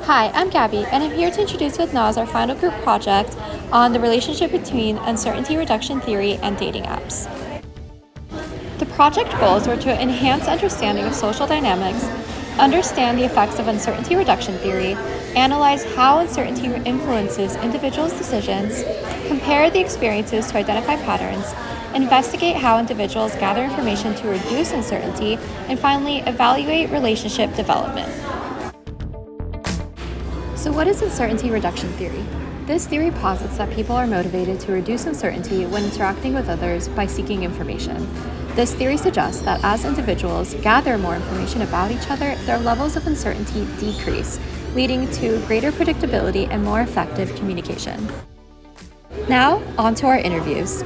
Hi, I'm Gabby, and I'm here to introduce with Naz our final group project on the relationship between uncertainty reduction theory and dating apps. The project goals were to enhance understanding of social dynamics, understand the effects of uncertainty reduction theory, analyze how uncertainty influences individuals' decisions, compare the experiences to identify patterns, investigate how individuals gather information to reduce uncertainty, and finally, evaluate relationship development. So what is uncertainty reduction theory? This theory posits that people are motivated to reduce uncertainty when interacting with others by seeking information. This theory suggests that as individuals gather more information about each other, their levels of uncertainty decrease, leading to greater predictability and more effective communication. Now, on to our interviews.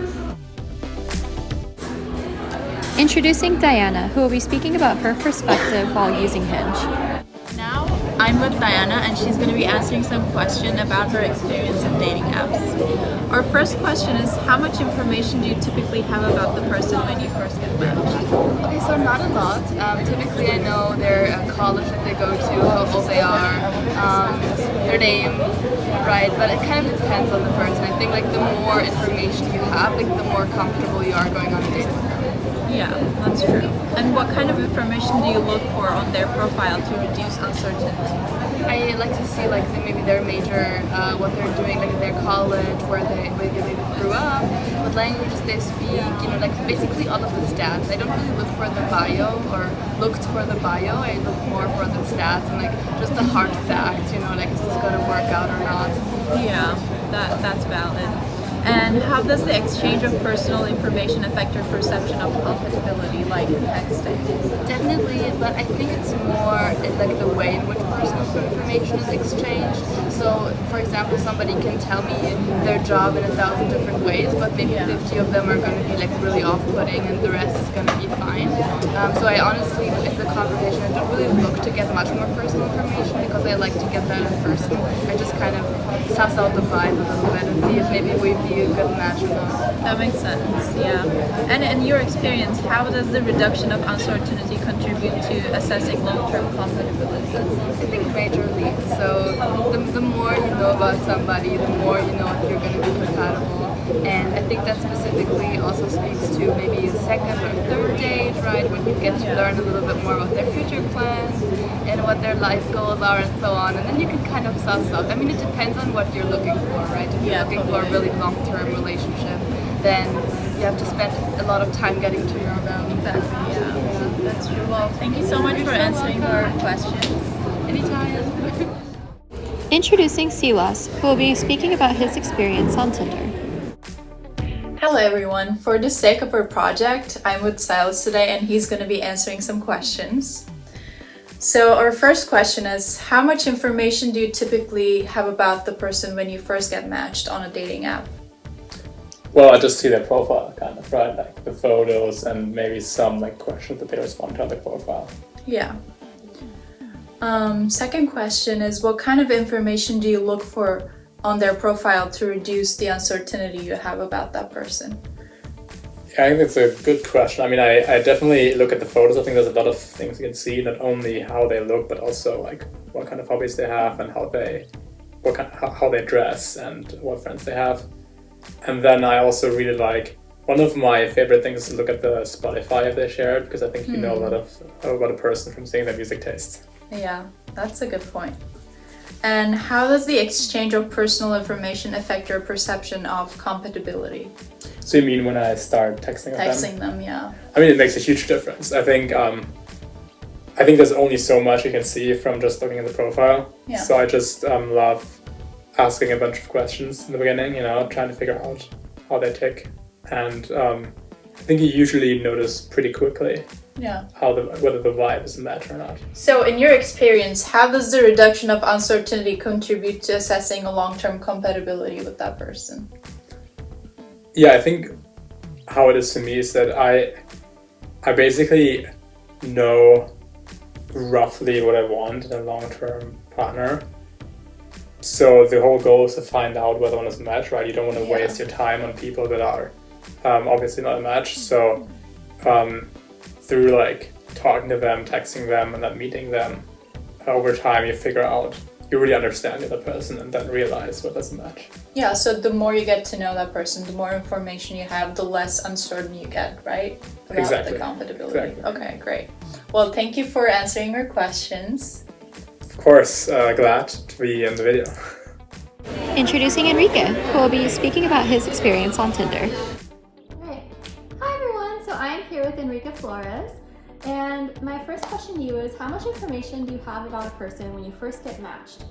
Introducing Diana, who will be speaking about her perspective while using Hinge. Now I'm with Diana and she's going to be answering some question about her experience in dating apps. Our first question is, how much information do you typically have about the person when you first get matched? Okay, so not a lot. Typically I know their college that they go to, how old they are, their name, right? But it kind of depends on the person. I think like the more information you have, like the more comfortable you are going on a date. Yeah, that's true. And what kind of information do you look for on their profile to reduce uncertainty? I like to see like maybe their major, what they're doing, like in their college, where they grew up, what languages they speak, like basically all of the stats. I don't really look for the bio or looked for the bio. I look more for the stats and like just the hard facts, like is this going to work out or not. Yeah, that's valid. And how does the exchange of personal information affect your perception of compatibility, like in texting? Definitely, but I think it's more like the way in which personal information is exchanged. So, for example, somebody can tell me their job in 1,000 different ways, but maybe 50 of them are going to be like really off-putting, and the rest is going to be fine. So I honestly, in the conversation, I don't really look to get much more personal information because I like to get that in person. I just kind of suss out the vibe a little bit and see if maybe we'd be a good match or not. That makes sense, yeah. And in your experience, how does the reduction of uncertainty contribute to assessing long-term compatibility? I think majorly. So the more you know about somebody, the more you know if you're going to be compatible. And I think that specifically also speaks to maybe a second or third date, right? When you get to learn a little bit more about their future plans and what their life goals are and so on. And then you can kind of suss out. I mean, it depends on what you're looking for, right? If you're looking for a really long-term relationship, then you have to spend a lot of time getting to know them. Exactly, yeah. That's true. Well, thank you so much for answering our questions. Anytime. Introducing Silas, who will be speaking about his experience on Tinder. Hello everyone. For the sake of our project, I'm with Silas today and he's going to be answering some questions. So our first question is, how much information do you typically have about the person when you first get matched on a dating app? Well, I just see their profile, kind of, right? Like the photos and maybe some like questions that they respond to on their profile. Yeah. Second question is, what kind of information do you look for on their profile to reduce the uncertainty you have about that person? Yeah, I think that's a good question. I mean, I definitely look at the photos. I think there's a lot of things you can see, not only how they look, but also like what kind of hobbies they have and how they dress and what friends they have. And then I also really like, one of my favorite things is to look at the Spotify if they share it, because I think you know a lot about a person from seeing their music tastes. Yeah, that's a good point. And how does the exchange of personal information affect your perception of compatibility? So you mean when I start texting with them? Texting them, yeah. I mean, it makes a huge difference. I think there's only so much you can see from just looking at the profile. Yeah. So I just love asking a bunch of questions in the beginning, trying to figure out how they tick. And I think you usually notice pretty quickly whether the vibe is a match or not. So in your experience, how does the reduction of uncertainty contribute to assessing a long-term compatibility with that person? Yeah, I think how it is for me is that I basically know roughly what I want in a long-term partner. So the whole goal is to find out whether one is a match, right? You don't want to waste your time on people that are obviously not a match. So through like talking to them, texting them, and then meeting them, over time you you really understand the other person and then realize what doesn't match. Yeah, so the more you get to know that person, the more information you have, the less uncertain you get, right? About Exactly. the compatibility. Exactly. Okay, great. Well, thank you for answering our questions. Of course, glad to be in the video. Introducing Enrique, who will be speaking about his experience on Tinder. Right. Hi everyone, so I'm here with Enrique Flores, and my first question to you is, how much information do you have about a person when you first get matched?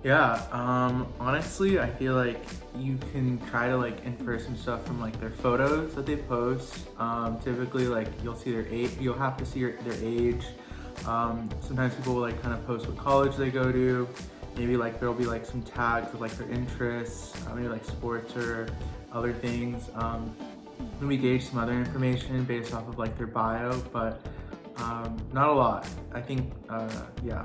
Yeah, honestly, I feel like you can try to like infer some stuff from like their photos that they post. Typically, like you'll see their age, you'll have to see their age. Sometimes people will like kind of post what college they go to. Maybe like there'll be like some tags of like their interests, maybe like sports or other things. Then we gauge some other information based off of like their bio, but not a lot. I think, yeah.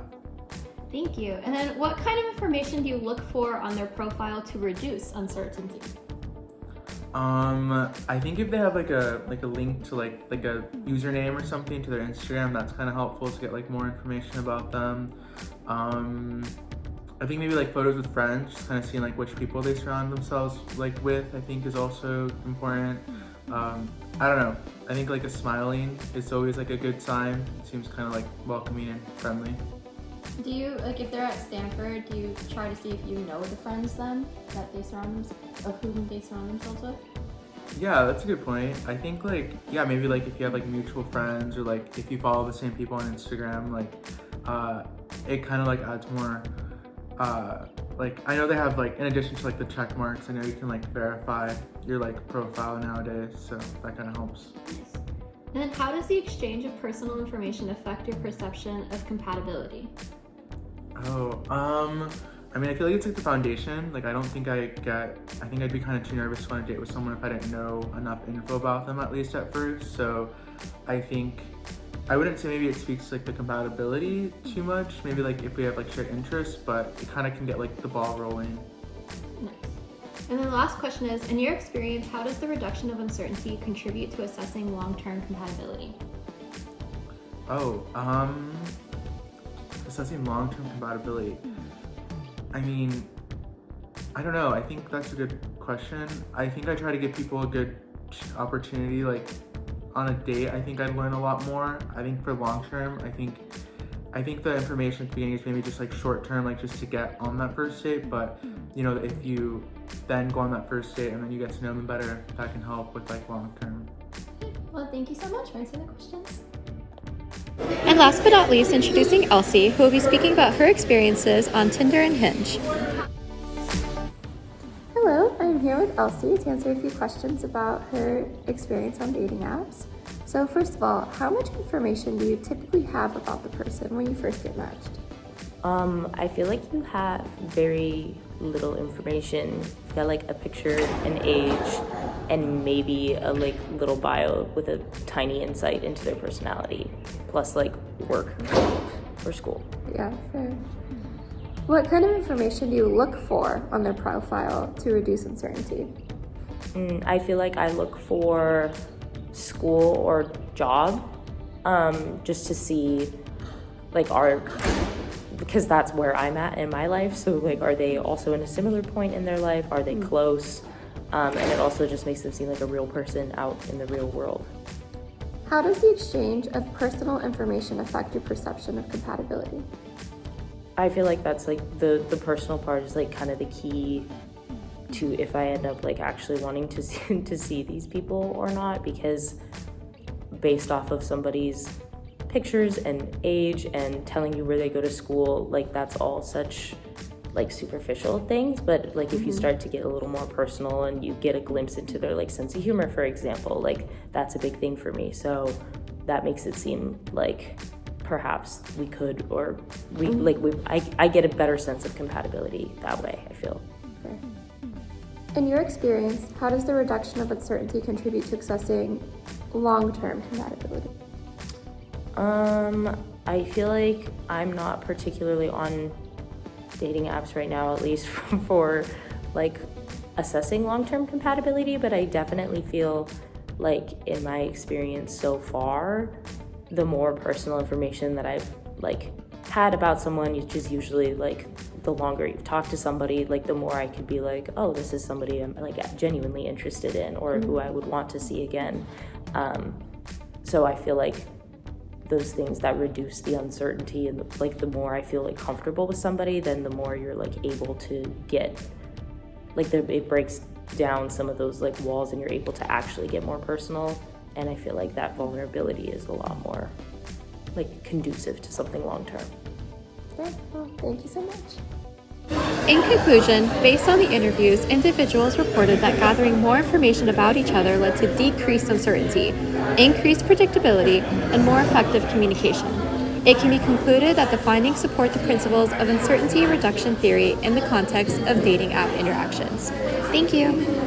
Thank you. And then what kind of information do you look for on their profile to reduce uncertainty? I think if they have like a link to like a username or something to their Instagram, that's kind of helpful to get like more information about them. I think maybe like photos with friends, just kind of seeing like which people they surround themselves like with, I think is also important. I don't know. I think like a smiling is always like a good sign. It seems kind of like welcoming and friendly. Do you, like if they're at Stanford, do you try to see if you know the friends then that they of whom they surround themselves with? Yeah, that's a good point. I think like, yeah, maybe like if you have like mutual friends or like if you follow the same people on Instagram, like it kind of like adds more, like I know they have like, in addition to like the check marks, I know you can like verify your like profile nowadays, so that kind of helps. Nice. And then how does the exchange of personal information affect your perception of compatibility? Oh, I mean, I feel like it's like the foundation. Like, I don't think I think I'd be kind of too nervous to go on a date with someone if I didn't know enough info about them, at least at first. So I think, I wouldn't say maybe it speaks to like the compatibility too much. Maybe like if we have like shared interests, but it kind of can get like the ball rolling. Nice. And then the last question is, in your experience, how does the reduction of uncertainty contribute to assessing long-term compatibility? Oh, assessing long-term compatibility. I mean, I don't know. I think that's a good question. I think I try to give people a good opportunity, like on a date. I think I'd learn a lot more. I think for long-term, I think the information at the beginning is maybe just like short-term, like just to get on that first date. But you know, if you then go on that first date and then you get to know them better, that can help with like long-term. Well, thank you so much for answering the questions. And last but not least, introducing Elsie, who will be speaking about her experiences on Tinder and Hinge. Hello, I'm here with Elsie to answer a few questions about her experience on dating apps. So first of all, how much information do you typically have about the person when you first get matched? I feel like you have very little information. You've got like a picture, an age, and maybe a like little bio with a tiny insight into their personality, plus like work or school. Yeah, fair. What kind of information do you look for on their profile to reduce uncertainty? I feel like I look for school or job, just to see like because that's where I'm at in my life. So like, are they also in a similar point in their life? Are they close? And it also just makes them seem like a real person out in the real world. How does the exchange of personal information affect your perception of compatibility? I feel like that's like the personal part is like kind of the key to if I end up like actually wanting to see these people or not, because based off of somebody's pictures and age and telling you where they go to school, like that's all such like superficial things. But like if you start to get a little more personal and you get a glimpse into their like sense of humor, for example, like that's a big thing for me. So that makes it seem like perhaps we could, or I get a better sense of compatibility that way, I feel. Okay. In your experience, how does the reduction of uncertainty contribute to assessing long-term compatibility? I feel like I'm not particularly on dating apps right now, at least for like assessing long-term compatibility, but I definitely feel like in my experience so far, the more personal information that I've like had about someone, which is usually like the longer you've talked to somebody, like the more I could be like, oh, this is somebody I'm like genuinely interested in, or who I would want to see again. So I feel like those things that reduce the uncertainty, and like the more I feel like comfortable with somebody, then the more you're like able to get like it breaks down some of those like walls, and you're able to actually get more personal. And I feel like that vulnerability is a lot more like conducive to something long term. Great. Well, thank you so much. In conclusion, based on the interviews, individuals reported that gathering more information about each other led to decreased uncertainty, increased predictability, and more effective communication. It can be concluded that the findings support the principles of uncertainty reduction theory in the context of dating app interactions. Thank you.